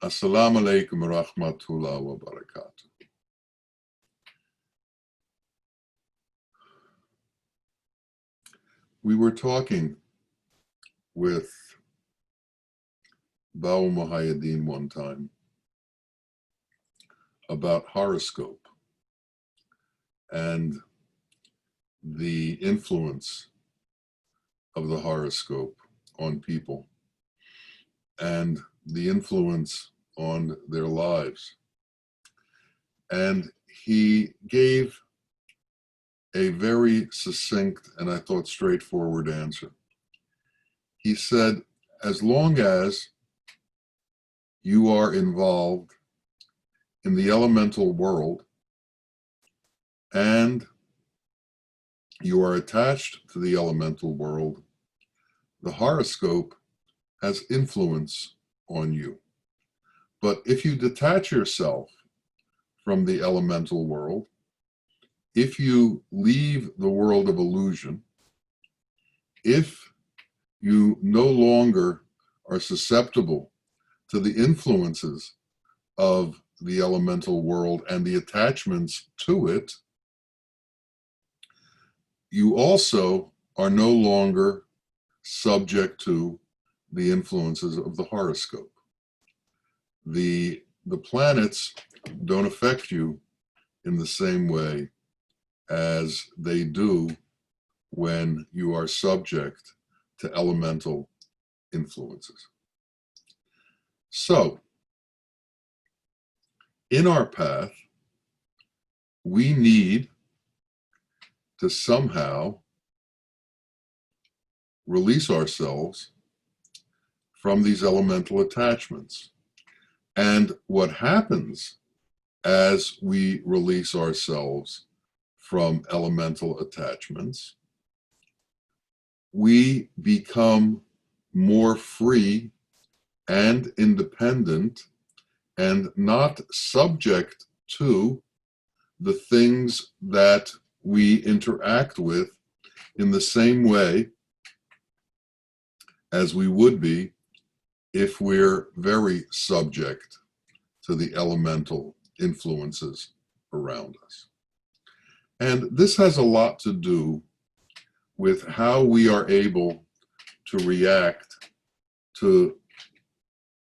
Assalamu alaikum wa rahmatullahi wa barakatuh. We were talking with Bawa Muhaiyaddeen one time about horoscope and the influence of the horoscope on people and the influence on their lives. And he gave a very succinct and I thought straightforward answer. He said, as long as you are involved in the elemental world and you are attached to the elemental world, the horoscope has influence on you. But if you detach yourself from the elemental world, if you leave the world of illusion, if you no longer are susceptible to the influences of the elemental world and the attachments to it, you also are no longer subject to the influences of the horoscope. The planets don't affect you in the same way as they do when you are subject to elemental influences. So, in our path, we need to somehow release ourselves from these elemental attachments. And what happens as we release ourselves from elemental attachments, we become more free and independent and not subject to the things that we interact with in the same way as we would be if we're very subject to the elemental influences around us. And this has a lot to do with how we are able to react to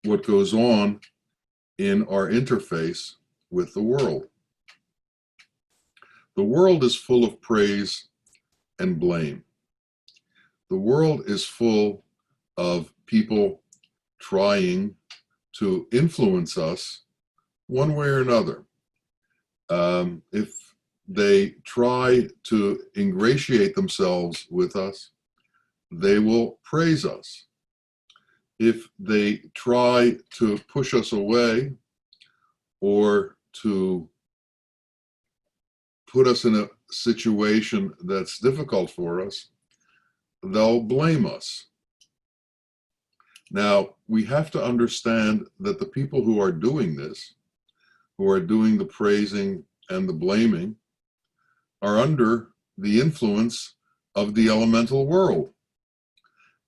what goes on in our interface with the world. The world is full of praise and blame. The world is full of people trying to influence us one way or another. If they try to ingratiate themselves with us, they will praise us. If they try to push us away or to put us in a situation that's difficult for us, they'll blame us. Now, we have to understand that the people who are doing this, who are doing the praising and the blaming, are under the influence of the elemental world.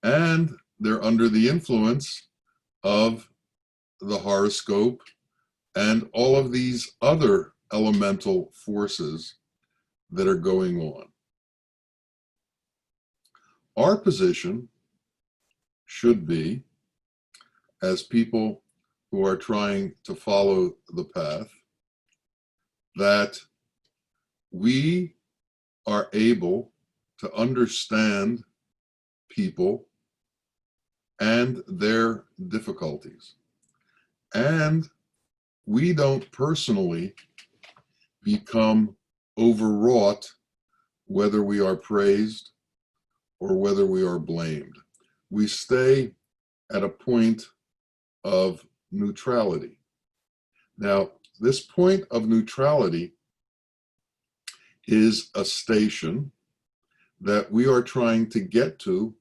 And they're under the influence of the horoscope and all of these other elemental forces that are going on. Our position should be, as people who are trying to follow the path, that we are able to understand people and their difficulties. And we don't personally become overwrought whether we are praised or whether we are blamed. We stay at a point of neutrality. Now, this point of neutrality is a station that we are trying to get to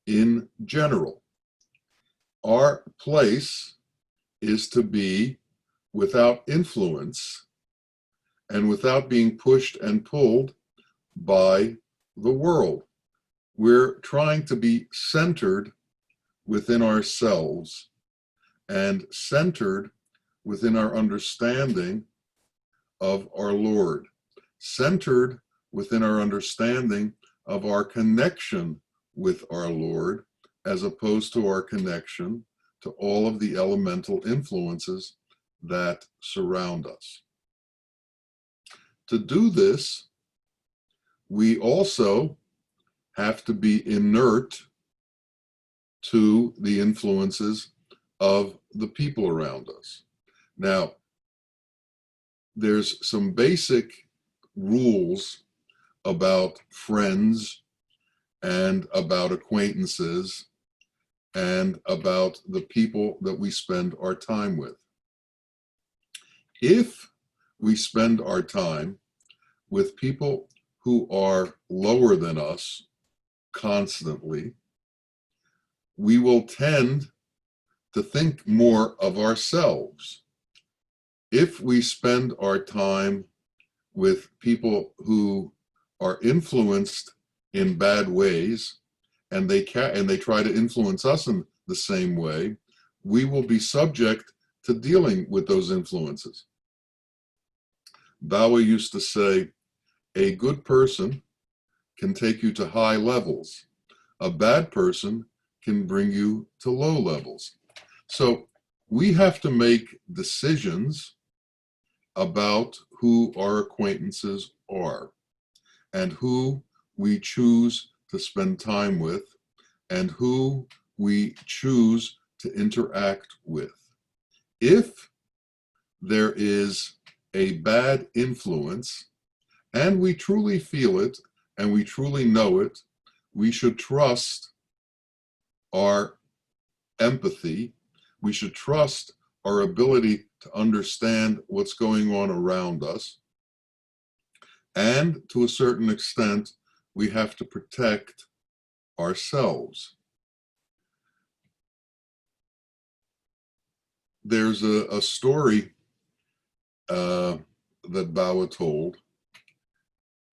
in general. Our place is to be without influence and without being pushed and pulled by the world. We're trying to be centered within ourselves and centered within our understanding of our Lord, centered within our understanding of our connection with our Lord, as opposed to our connection to all of the elemental influences that surround us. To do this, we also have to be inert to the influences of the people around us. Now, there's some basic rules about friends and about acquaintances and about the people that we spend our time with. If we spend our time with people who are lower than us constantly, we will tend to think more of ourselves. If we spend our time with people who are influenced in bad ways, and they try to influence us in the same way, we will be subject to dealing with those influences. Bawa used to say, a good person can take you to high levels. A bad person can bring you to low levels. So we have to make decisions about who our acquaintances are and who we choose to spend time with and who we choose to interact with. If there is a bad influence and we truly feel it and we truly know it, we should trust our empathy. We should trust our ability to understand what's going on around us. And to a certain extent, we have to protect ourselves. There's a story that Bawa told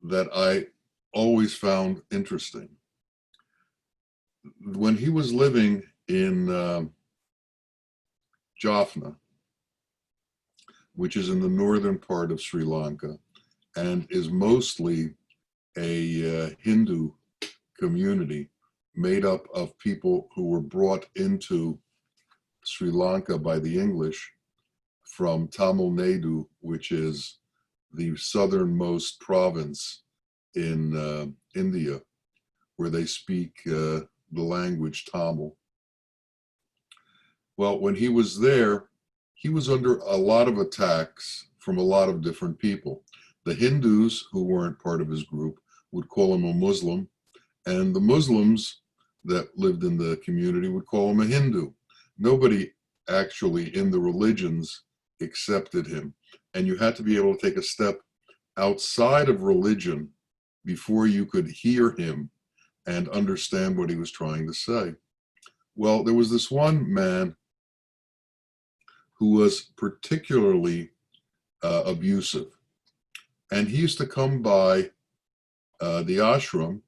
that I always found interesting. When he was living in Jaffna, which is in the northern part of Sri Lanka and is mostly a Hindu community made up of people who were brought into Sri Lanka by the English from Tamil Nadu, which is the southernmost province in India, where they speak the language Tamil. Well, when he was there, he was under a lot of attacks from a lot of different people. The Hindus, who weren't part of his group, would call him a Muslim, and the Muslims that lived in the community would call him a Hindu. Nobody actually in the religions accepted him, and you had to be able to take a step outside of religion before you could hear him and understand what he was trying to say. Well, there was this one man who was particularly abusive, and he used to come by the ashram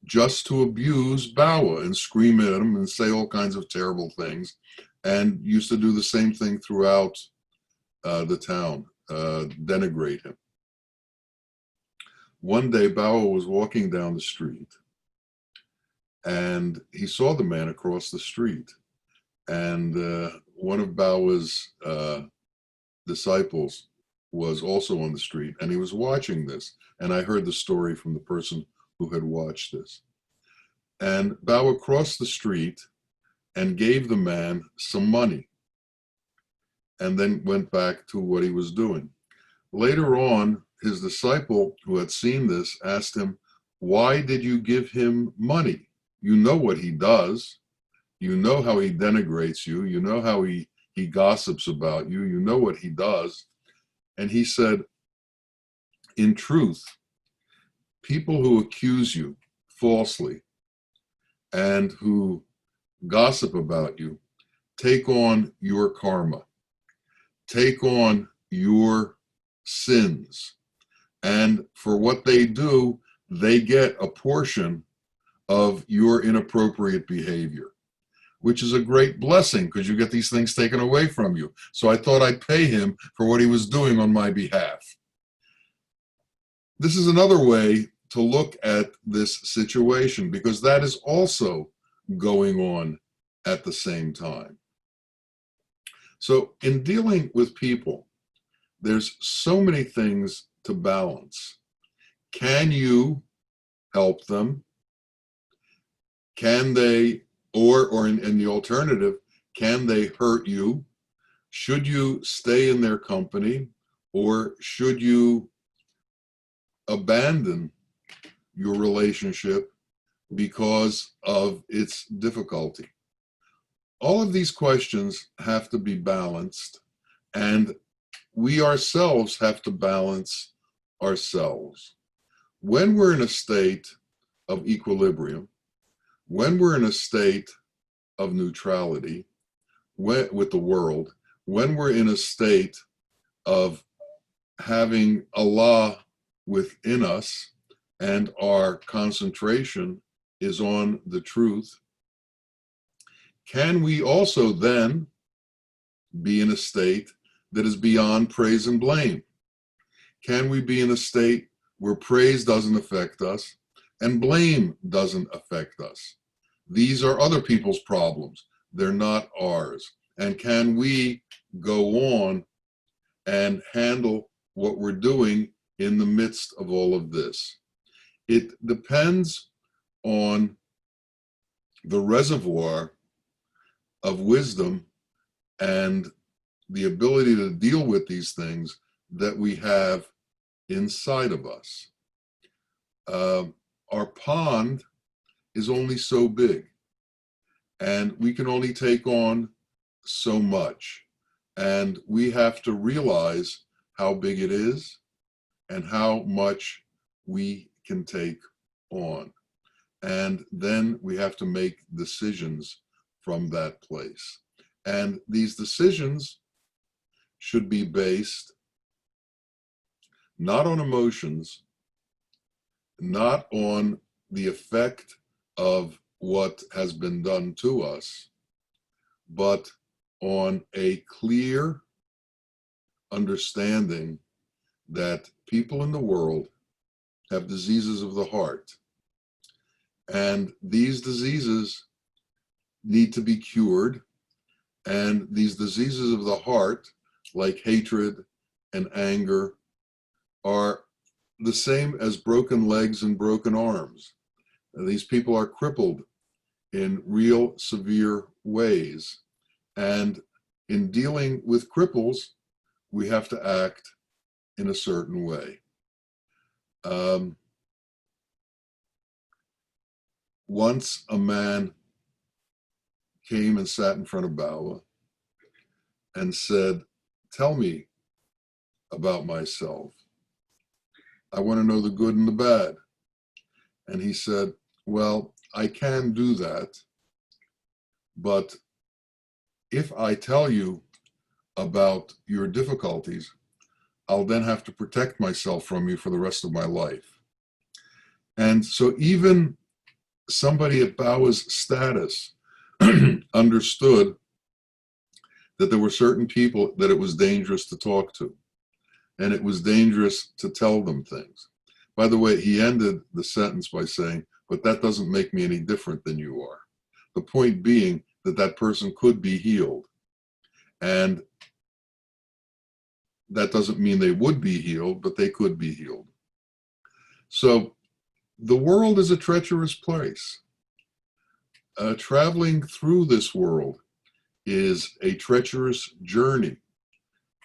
just to abuse Bawa and scream at him and say all kinds of terrible things, and used to do the same thing throughout the town, denigrate him. One day, Bawa was walking down the street, and he saw the man across the street, and one of Bawa's disciples was also on the street, and he was watching this, and I heard the story from the person who had watched this. And Bawa crossed the street and gave the man some money, and then went back to what he was doing. Later on, his disciple who had seen this asked him, "Why did you give him money? You know what he does. You know how he denigrates you. You know how he gossips about you. You know what he does." And he said, "In truth, people who accuse you falsely and who gossip about you take on your karma, take on your sins. And for what they do, they get a portion of your inappropriate behavior. which is a great blessing because you get these things taken away from you. So I thought I'd pay him for what he was doing on my behalf. This is another way to look at this situation, because that is also going on at the same time. So in dealing with people, there's so many things to balance. Can you help them? Can they, or in the alternative, can they hurt you? Should you stay in their company, or should you abandon your relationship because of its difficulty? All of these questions have to be balanced, and we ourselves have to balance ourselves. When we're in a state of equilibrium, when we're in a state of neutrality with the world, when we're in a state of having Allah within us and our concentration is on the truth, can we also then be in a state that is beyond praise and blame? Can we be in a state where praise doesn't affect us and blame doesn't affect us? These are other people's problems. They're not ours. And can we go on and handle what we're doing in the midst of all of this? It depends on the reservoir of wisdom and the ability to deal with these things that we have inside of us. Our pond is only so big, and we can only take on so much. And we have to realize how big it is and how much we can take on. And then we have to make decisions from that place. And these decisions should be based not on emotions, not on the effect of what has been done to us, but on a clear understanding that people in the world have diseases of the heart. And these diseases need to be cured. And these diseases of the heart, like hatred and anger, are the same as broken legs and broken arms. These people are crippled in real severe ways. And in dealing with cripples, we have to act in a certain way. Once a man came and sat in front of Bawa and said, "Tell me about myself. I want to know the good and the bad." And he said, "Well, I can do that, but if I tell you about your difficulties, I'll then have to protect myself from you for the rest of my life." And so even somebody at Bawa's status understood that there were certain people that it was dangerous to talk to, and it was dangerous to tell them things. By the way, he ended the sentence by saying, "But that doesn't make me any different than you are." The point being that that person could be healed. And that doesn't mean they would be healed, but they could be healed. So the world is a treacherous place. Traveling through this world is a treacherous journey,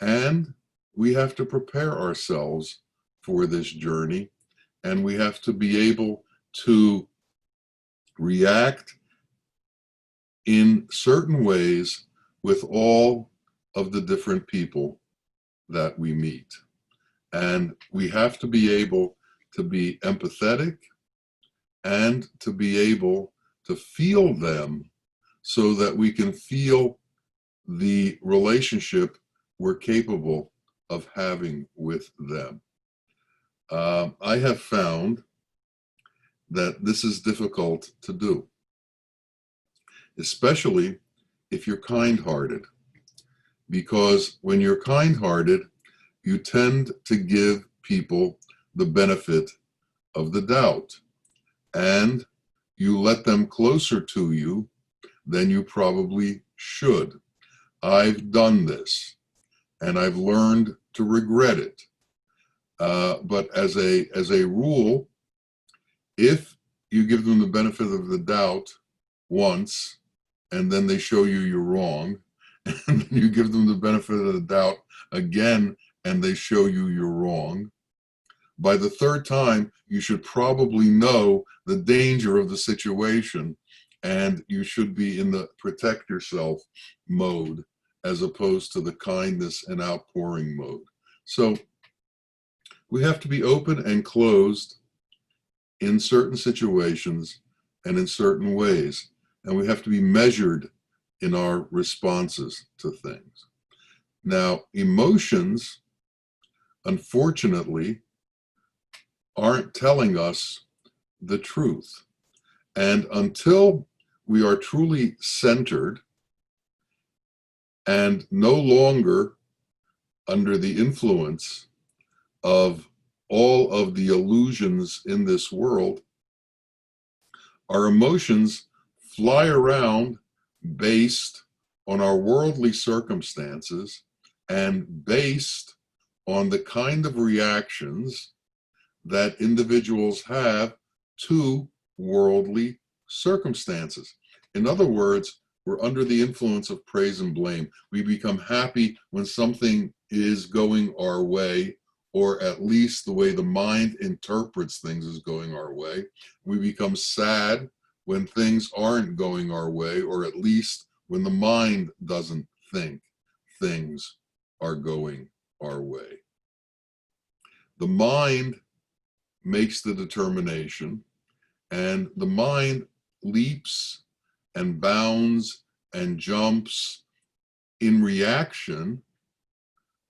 and we have to prepare ourselves for this journey, and we have to be able to react in certain ways with all of the different people that we meet. And we have to be able to be empathetic and to be able to feel them so that we can feel the relationship we're capable of having with them. I have found that this is difficult to do. especially if you're kind-hearted. Because when you're kind-hearted, you tend to give people the benefit of the doubt, and you let them closer to you than you probably should. I've done this, and I've learned to regret it. But as a rule, if you give them the benefit of the doubt once, and then they show you you're wrong, and then you give them the benefit of the doubt again, and they show you you're wrong, by the third time, you should probably know the danger of the situation, and you should be in the protect yourself mode as opposed to the kindness and outpouring mode. So we have to be open and closed in certain situations and in certain ways, and we have to be measured in our responses to things. Now, emotions, unfortunately, aren't telling us the truth. And until we are truly centered and no longer under the influence of all of the illusions in this world, our emotions fly around based on our worldly circumstances and based on the kind of reactions that individuals have to worldly circumstances. In other words, we're under the influence of praise and blame. We become happy when something is going our way, or at least the way the mind interprets things is going our way. We become sad when things aren't going our way, or at least when the mind doesn't think things are going our way. The mind makes the determination, and the mind leaps and bounds and jumps in reaction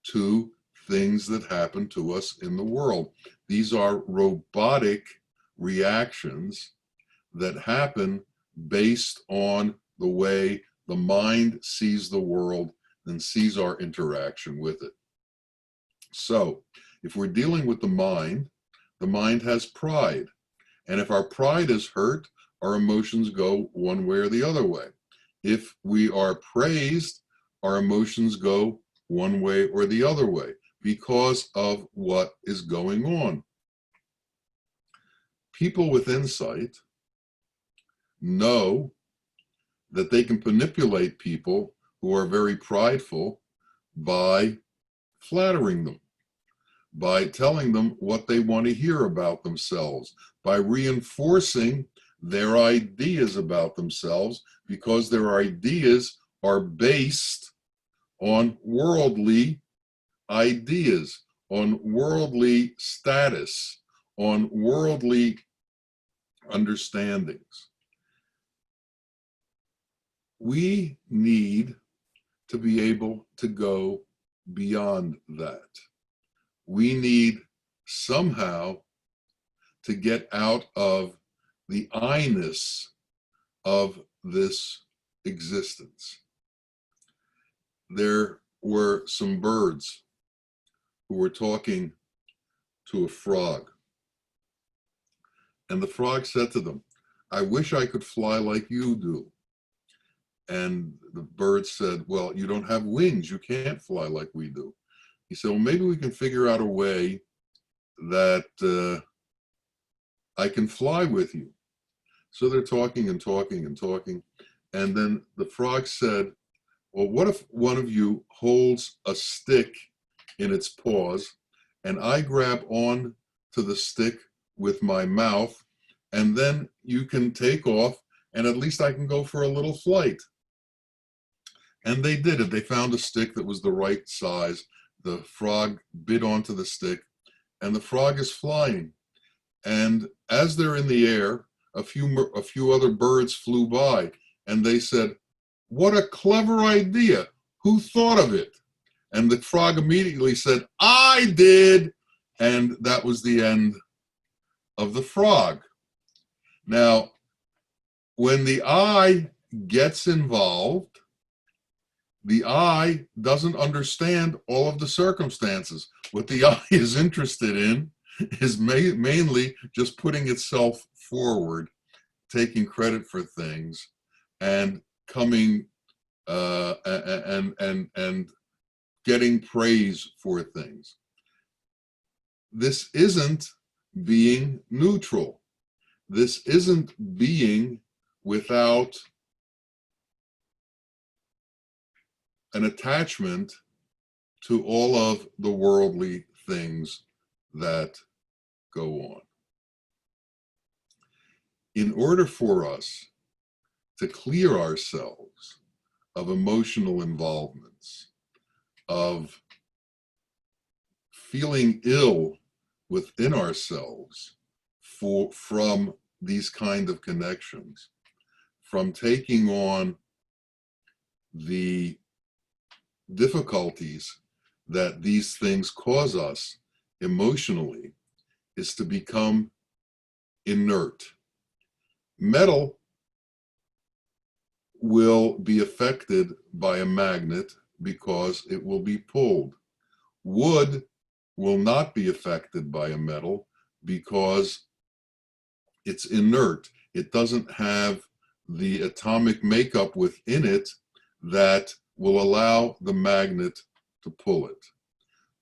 to things that happen to us in the world. These are robotic reactions that happen based on the way the mind sees the world and sees our interaction with it. So if we're dealing with the mind has pride. And if our pride is hurt, our emotions go one way or the other way. If we are praised, our emotions go one way or the other way because of what is going on. People with insight know that they can manipulate people who are very prideful by flattering them, by telling them what they want to hear about themselves, by reinforcing their ideas about themselves, because their ideas are based on worldly ideas, on worldly status, on worldly understandings. We need to be able to go beyond that. We need somehow to get out of the I-ness of this existence. There were some birds who were talking to a frog. And the frog said to them, "I wish I could fly like you do." And the bird said, "Well, you don't have wings. You can't fly like we do." He said, "Well, maybe we can figure out a way that I can fly with you." So they're talking and talking and talking. And then the frog said, "Well, what if one of you holds a stick in its paws and I grab on to the stick with my mouth, and then you can take off and at least I can go for a little flight?" And they did it. They found a stick that was the right size. The frog bit onto the stick, and the frog is flying. And as they're in the air, a few other birds flew by, and they said, "What a clever idea! Who thought of it?" And the frog immediately said, "I did." And that was the end of the frog. Now, when the I gets involved, the I doesn't understand all of the circumstances. What the I is interested in is mainly just putting itself forward, taking credit for things, and coming and getting praise for things. This isn't being neutral. This isn't being without an attachment to all of the worldly things that go on. In order for us to clear ourselves of emotional involvements, of feeling ill within ourselves from these kind of connections, from taking on the difficulties that these things cause us emotionally, is to become inert. Metal will be affected by a magnet because it will be pulled. Wood will not be affected by a metal because it's inert. It doesn't have the atomic makeup within it that will allow the magnet to pull it.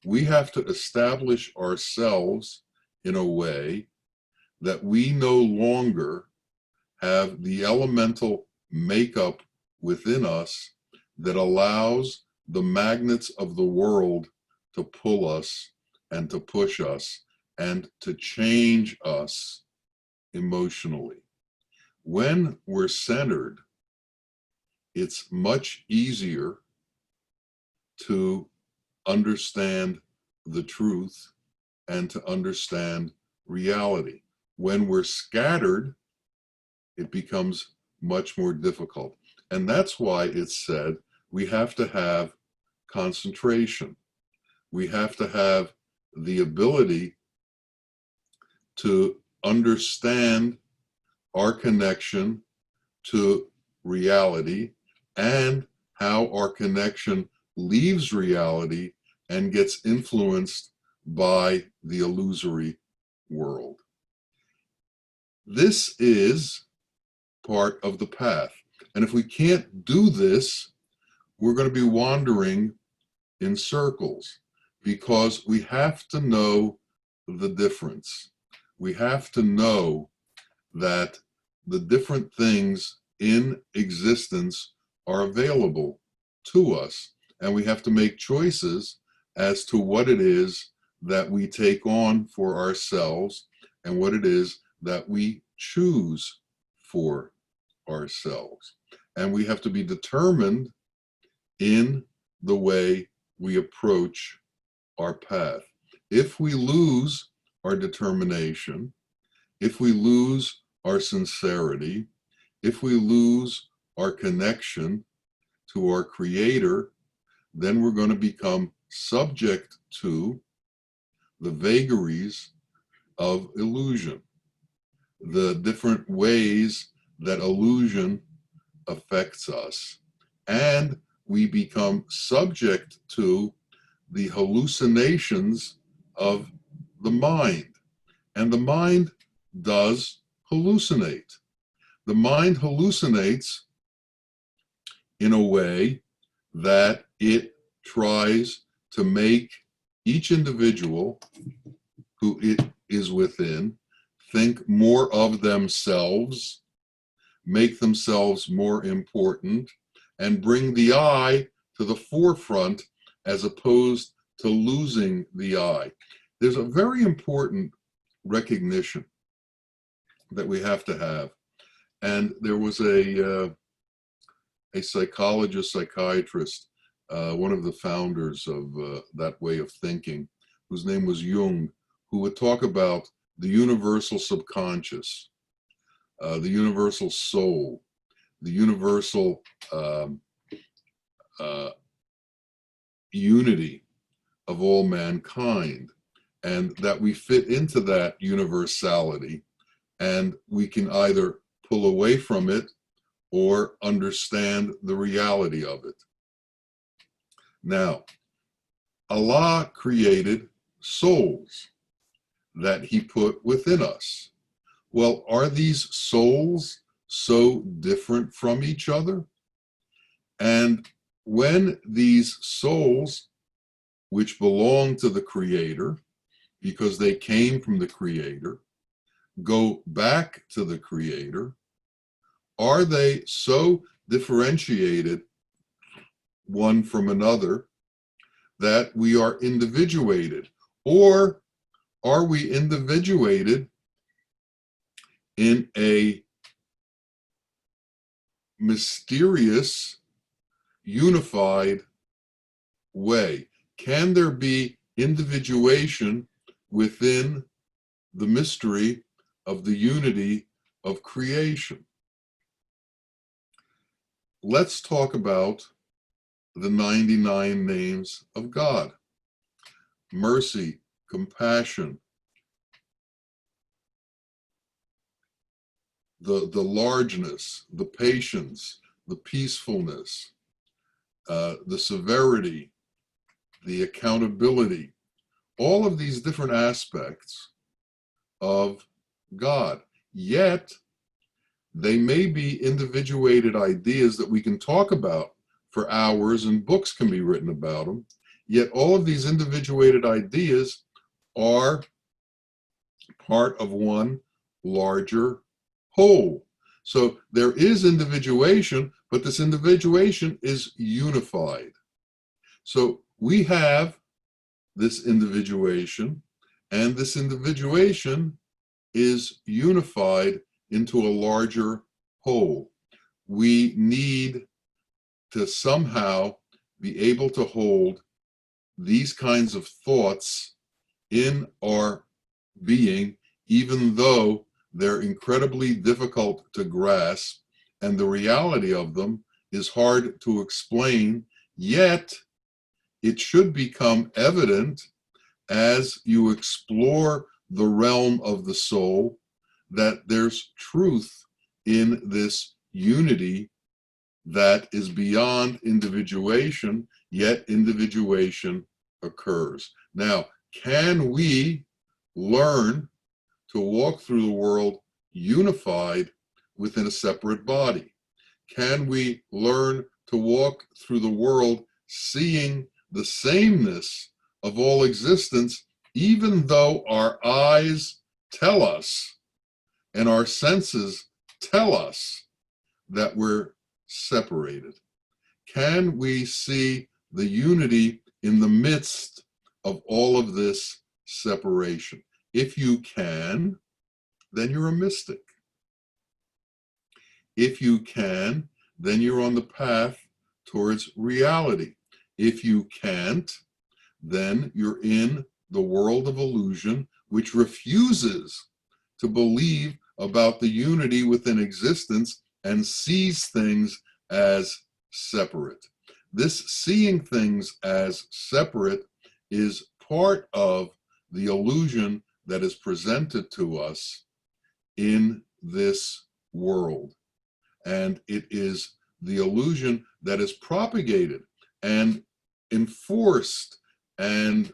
We have to establish ourselves in a way that we no longer have the elemental makeup within us that allows the magnets of the world to pull us and to push us and to change us emotionally. When we're centered, it's much easier to understand the truth and to understand reality. When we're scattered, it becomes much more difficult. And that's why it's said we have to have concentration. We have to have the ability to understand our connection to reality and how our connection leaves reality and gets influenced by the illusory world. This is part of the path. And if we can't do this, we're going to be wandering in circles, because we have to know the difference. We have to know that the different things in existence are available to us, and we have to make choices as to what it is that we take on for ourselves and what it is that we choose for ourselves. And we have to be determined in the way we approach our path. If we lose our determination, if we lose our sincerity, if we lose our connection to our Creator, then we're going to become subject to the vagaries of illusion, the different ways that illusion affects us, and we become subject to the hallucinations of the mind. And the mind does hallucinate. The mind hallucinates in a way that it tries to make each individual who it is within think more of themselves, make themselves more important, and bring the I to the forefront as opposed to losing the I. There's a very important recognition that we have to have. And there was a psychologist, psychiatrist, one of the founders of that way of thinking, whose name was Jung, who would talk about the universal subconscious, the universal soul, the universal unity of all mankind, and that we fit into that universality, and we can either pull away from it or understand the reality of it. Now, Allah created souls that he put within us. Well, are these souls so different from each other? And when these souls, which belong to the Creator, because they came from the Creator, go back to the Creator, are they so differentiated one from another that we are individuated? Or are we individuated in a mysterious, unified way? Can there be individuation within the mystery of the unity of creation? Let's talk about the 99 names of God. Mercy, compassion, the largeness, the patience, the peacefulness, the severity, the accountability, all of these different aspects of God. Yet, they may be individuated ideas that we can talk about for hours, and books can be written about them. Yet all of these individuated ideas are part of one larger whole. So there is individuation, but this individuation is unified. So we have this individuation, and this individuation is unified into a larger whole. We need to somehow be able to hold these kinds of thoughts in our being, even though they're incredibly difficult to grasp and the reality of them is hard to explain, yet it should become evident as you explore the realm of the soul that there's truth in this unity that is beyond individuation, yet individuation occurs. Now, can we learn to walk through the world unified within a separate body? Can we learn to walk through the world seeing the sameness of all existence, even though our eyes tell us and our senses tell us that we're separated? Can we see the unity in the midst of all of this separation? If you can, then you're a mystic. If you can, then you're on the path towards reality. If you can't, then you're in the world of illusion, which refuses to believe about the unity within existence and sees things as separate. This seeing things as separate is part of the illusion that is presented to us in this world. And it is the illusion that is propagated and enforced and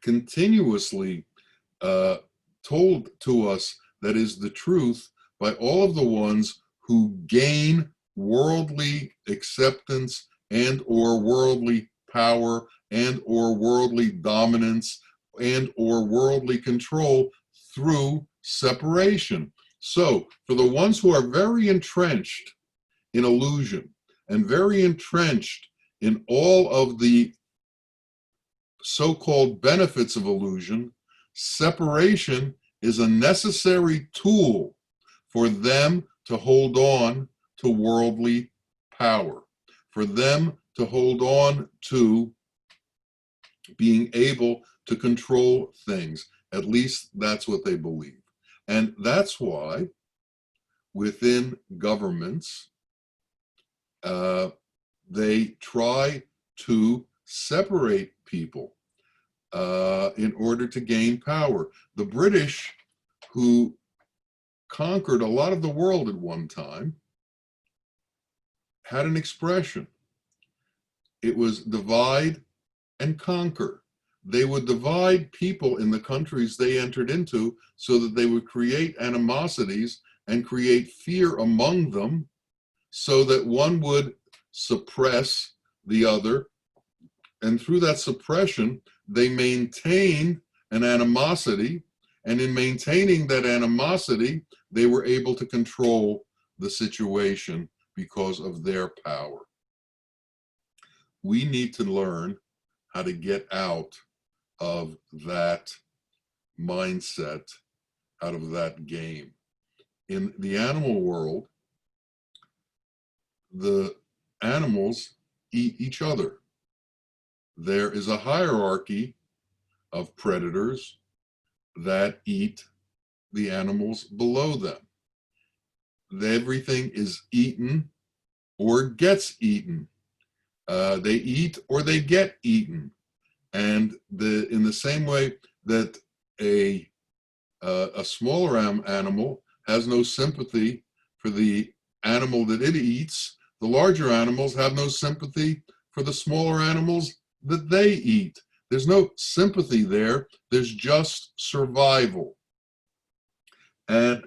continuously told to us that is the truth by all of the ones who gain worldly acceptance and or worldly power and or worldly dominance and or worldly control through separation. So for the ones who are very entrenched in illusion and very entrenched in all of the so-called benefits of illusion, separation is a necessary tool for them to hold on to worldly power, for them to hold on to being able to control things. At least that's what they believe. And that's why within governments, they try to separate people in order to gain power. The British, who conquered a lot of the world at one time, had an expression. It was divide and conquer. They would divide people in the countries they entered into so that they would create animosities and create fear among them so that one would suppress the other. And through that suppression, they maintained an animosity. And in maintaining that animosity, they were able to control the situation because of their power. We need to learn how to get out of that mindset, out of that game. In the animal world, the animals eat each other. There is a hierarchy of predators that eat the animals below them. Everything is eaten or gets eaten. They eat or they get eaten. And in the same way that a smaller animal has no sympathy for the animal that it eats, the larger animals have no sympathy for the smaller animals that they eat. There's no sympathy there. There's just survival. And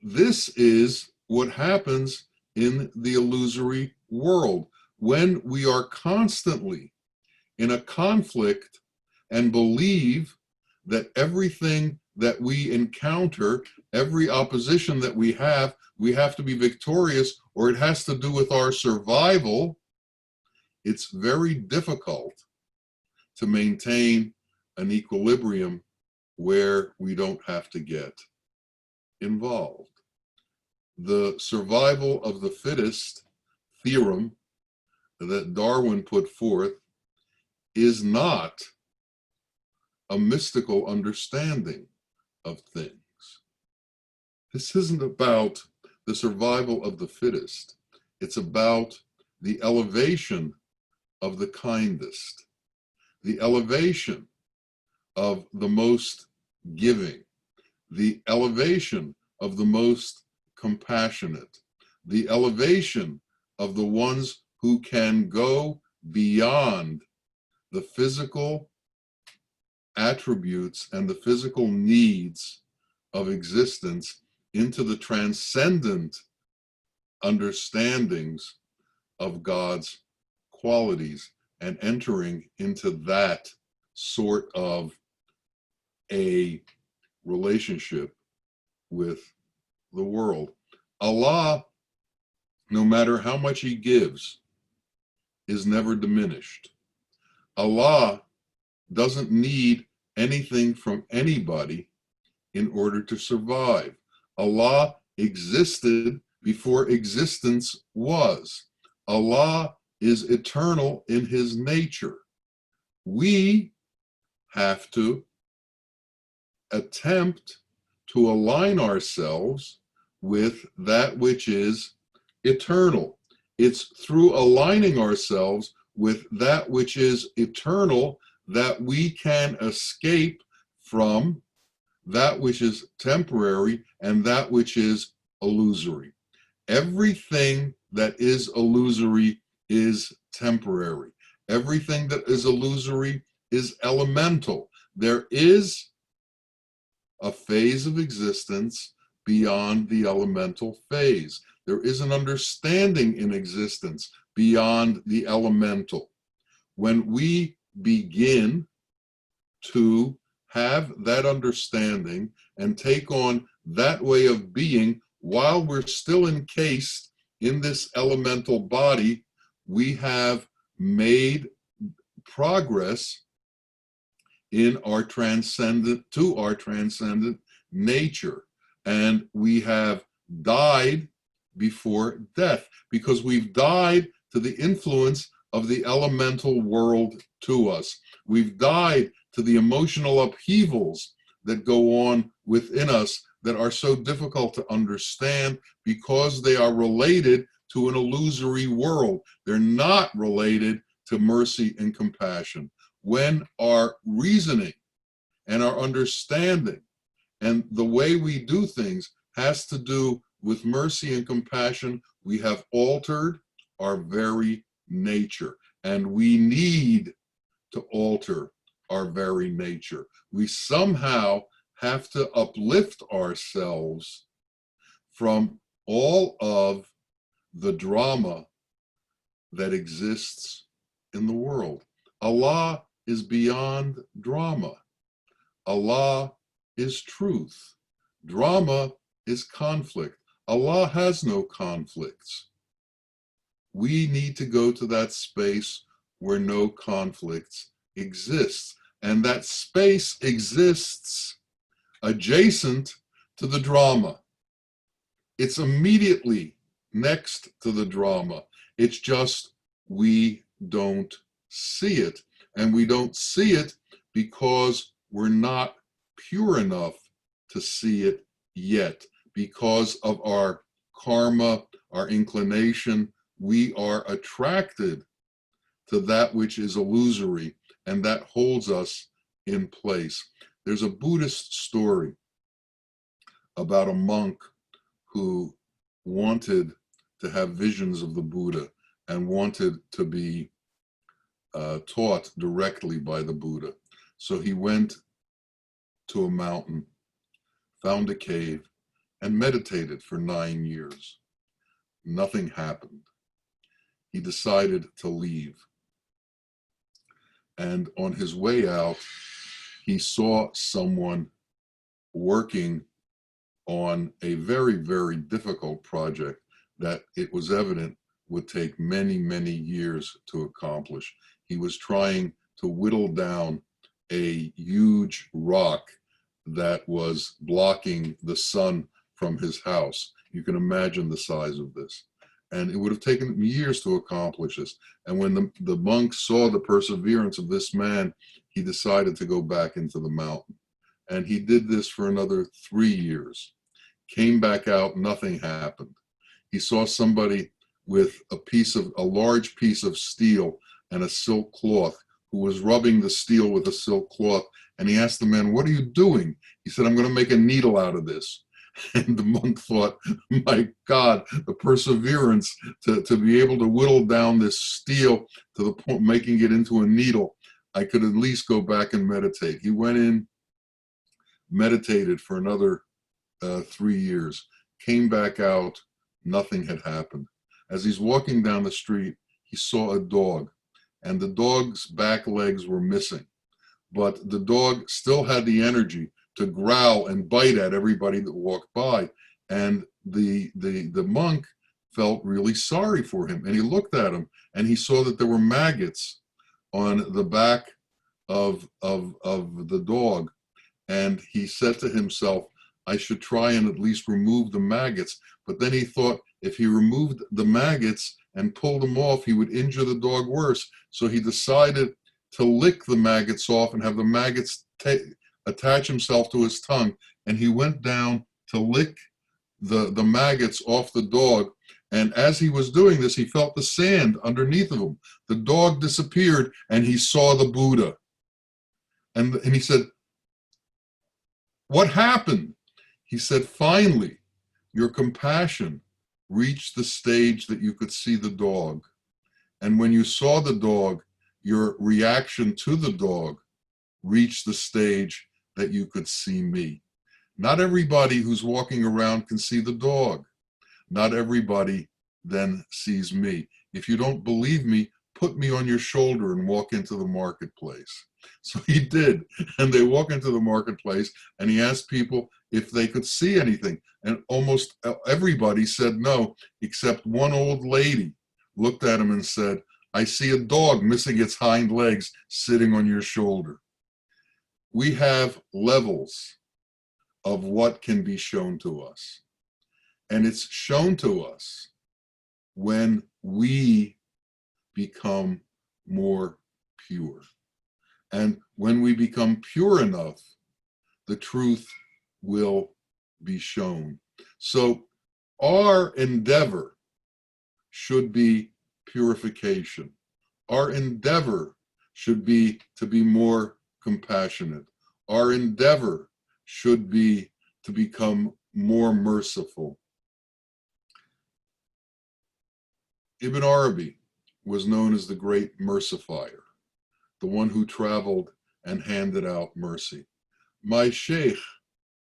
this is what happens in the illusory world when we are constantly in a conflict and believe that everything that we encounter, every opposition that we have to be victorious, or it has to do with our survival. It's very difficult to maintain an equilibrium where we don't have to get involved. The survival of the fittest theorem that Darwin put forth is not a mystical understanding of things. This isn't about the survival of the fittest. It's about the elevation of the kindest, the elevation of the most giving, the elevation of the most compassionate, the elevation of the ones who can go beyond the physical attributes and the physical needs of existence into the transcendent understandings of God's qualities and entering into that sort of a relationship with the world. Allah, no matter how much he gives, is never diminished. Allah doesn't need anything from anybody in order to survive. Allah existed before existence was. Allah is eternal in his nature. We have to attempt to align ourselves with that which is eternal. It's through aligning ourselves with that which is eternal that we can escape from that which is temporary and that which is illusory. Everything that is illusory is temporary. Everything that is illusory is elemental. There is a phase of existence beyond the elemental phase. There is an understanding in existence beyond the elemental. When we begin to have that understanding and take on that way of being while we're still encased in this elemental body, we have made progress in our transcendent nature, and we have died before death because we've died to the influence of the elemental world to us. We've died to the emotional upheavals that go on within us that are so difficult to understand because they are related to an illusory world. They're not related to mercy and compassion. When our reasoning and our understanding and the way we do things has to do with mercy and compassion, we have altered our very nature, and we need to alter our very nature. We somehow have to uplift ourselves from all of the drama that exists in the world. Allah is beyond drama. Allah is truth. Drama is conflict. Allah has no conflicts. We need to go to that space where no conflicts exist. And that space exists adjacent to the drama. It's immediately next to the drama. It's just we don't see it. And we don't see it because we're not pure enough to see it yet. Because of our karma, our inclination, we are attracted to that which is illusory, and that holds us in place. There's a Buddhist story about a monk who wanted to have visions of the Buddha and wanted to be taught directly by the Buddha. So he went to a mountain, found a cave, and meditated for 9 years. Nothing happened. He decided to leave. And on his way out, he saw someone working on a very, very difficult project that it was evident would take many, many years to accomplish. He was trying to whittle down a huge rock that was blocking the sun from his house. You can imagine the size of this. And it would have taken years to accomplish this. And when the monk saw the perseverance of this man, he decided to go back into the mountain. And he did this for another 3 years. Came back out, nothing happened. He saw somebody with a large piece of steel and a silk cloth who was rubbing the steel with a silk cloth. And he asked the man, "What are you doing?" He said, "I'm going to make a needle out of this." And the monk thought, my God, the perseverance to be able to whittle down this steel to the point making it into a needle. I could at least go back and meditate. He went in, meditated for another 3 years, came back out, nothing had happened. As he's walking down the street, he saw a dog, and the dog's back legs were missing. But the dog still had the energy to growl and bite at everybody that walked by. And the monk felt really sorry for him. And he looked at him and he saw that there were maggots on the back of the dog. And he said to himself, I should try and at least remove the maggots. But then he thought if he removed the maggots and pulled them off, he would injure the dog worse. So he decided to lick the maggots off and have the maggots attach himself to his tongue. And he went down to lick the maggots off the dog. And as he was doing this, he felt the sand underneath of him. The dog disappeared and he saw the Buddha. And he said, "What happened?" He said, "Finally, your compassion reached the stage that you could see the dog. And when you saw the dog, your reaction to the dog reached the stage that you could see me. Not everybody who's walking around can see the dog. Not everybody then sees me. If you don't believe me, put me on your shoulder and walk into the marketplace." So he did. And they walk into the marketplace and he asked people if they could see anything. And almost everybody said no, except one old lady looked at him and said, "I see a dog missing its hind legs sitting on your shoulder." We have levels of what can be shown to us. And it's shown to us when we become more pure. And when we become pure enough, the truth will be shown. So our endeavor should be purification. Our endeavor should be to be more compassionate. Our endeavor should be to become more merciful. Ibn Arabi was known as the great mercifier, the one who traveled and handed out mercy. My sheikh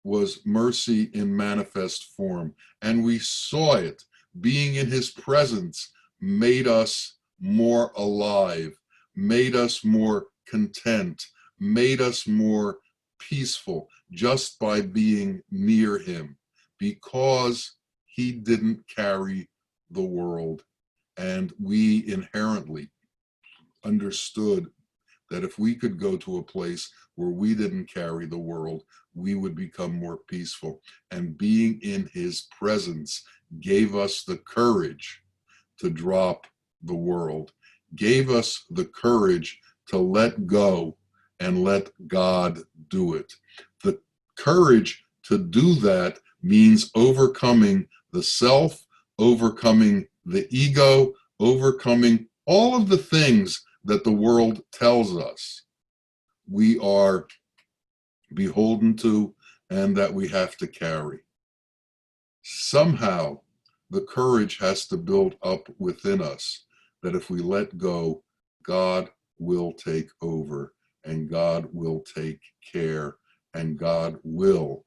was mercy in manifest form, and we saw it. Being in his presence made us more alive, made us more content, made us more peaceful just by being near him, because he didn't carry the world. And we inherently understood that if we could go to a place where we didn't carry the world, we would become more peaceful. And being in his presence gave us the courage to drop the world, gave us the courage to let go and let God do it. The courage to do that means overcoming the self, overcoming the ego, overcoming all of the things that the world tells us we are beholden to and that we have to carry. Somehow, the courage has to build up within us that if we let go, God will take over and God will take care and God will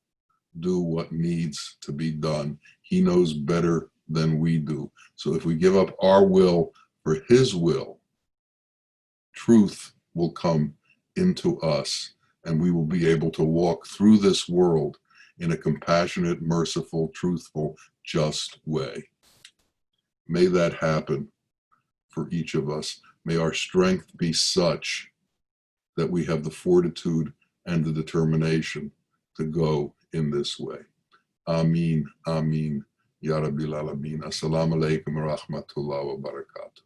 do what needs to be done. He knows better than we do. So if we give up our will for his will, truth will come into us and we will be able to walk through this world in a compassionate, merciful, truthful, just way. May that happen for each of us. May our strength be such that we have the fortitude and the determination to go in this way. Ameen, Ameen, Ya Rabbil Alameen. Assalamu alaikum wa rahmatullahi wa barakatuh.